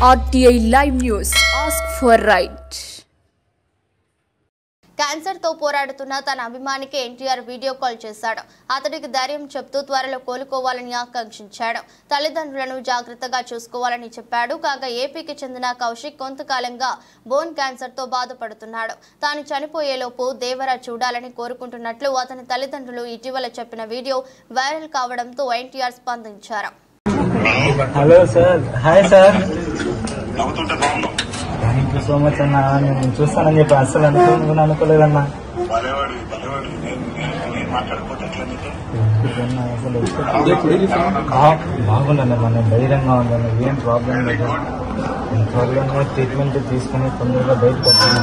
RTI Live News. Ask for right. Cancer తో పోరాడుతున్న తన అభిమానికి ఎన్టీఆర్ వీడియో కాల్ చేశాడు. అతడికి ధైర్యం చెప్తూ త్వరలో కోలుకోవాలని ఆకాంక్షించాడు. తల్లిదండ్రులను జాగ్రత్తగా చూసుకోవాలని చెప్పాడు. కాగా ఏపీకి చెందిన కౌశిక్ కొంతకాలంగా బోన్ క్యాన్సర్ తో బాధపడుతున్నాడు. తాను చనిపోయేలోపు దేవరా చూడాలని కోరుకుంటున్నట్లు అతని తల్లిదండ్రులు ఇటీవల చెప్పిన వీడియో వైరల్ కావడంతో ఎన్టీఆర్ స్పందించారు. Hello sir, hi sir. Thank you so much అన్న. నేను చూస్తానని చెప్పి అసలు అనుకోలేదన్నా. బాగుందన్న, నేను ధైర్యంగా ఉన్నాను, ఏం ప్రాబ్లం లేదు. త్వరగా ట్రీట్మెంట్ తీసుకుని తొందరగా బయటకు వస్తాను.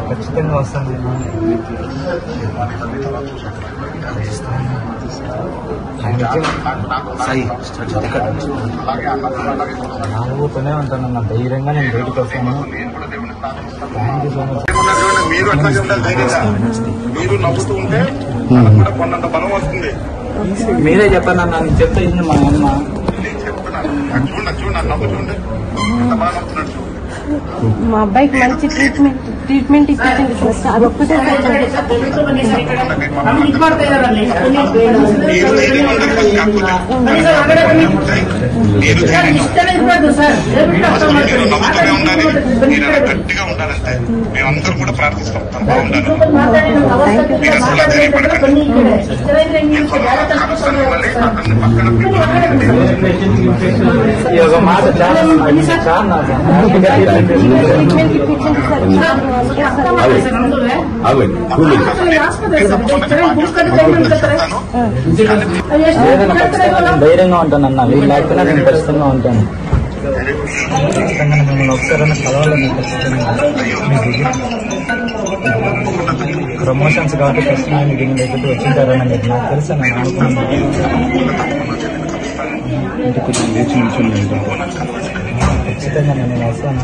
ఖచ్చితంగా వస్తుంది. నాలుగుతూనే ఉంటాను అన్న, ధైర్యంగా నేను బయటకు వస్తాను. Thank you so much. మీరు నవ్వుతూ ఉంటే కొన్నంత బలం వస్తుంది. మీరే చెప్పండి అన్న, నేను చెప్తే మా అమ్మ చూడండి నవ్వుతుంటే ఎంత బాగా నవ్వుతున్నట్టు. మా అబ్బాయికి మంచి ట్రీట్మెంట్ ఇచ్చింది ఫస్ట్, అదొక్కటే గట్టిగా ఉండాలంటే మేమందరూ కూడా ప్రార్థిస్తాం. బాగుండాలి, ధైర్యంగా ఉంటాను అన్న. వీళ్ళు లేకపోయినా నేను ఖచ్చితంగా ఉంటాను. ఖచ్చితంగా మిమ్మల్ని ఒకసారి కలవాలని ప్రమోషన్స్ కాబట్టి ఖచ్చితంగా దీని దగ్గరికి వచ్చింటారని మీకు నాకు తెలుసు. నేను అనుకున్నాను ఖచ్చితంగా నేను వస్తాను.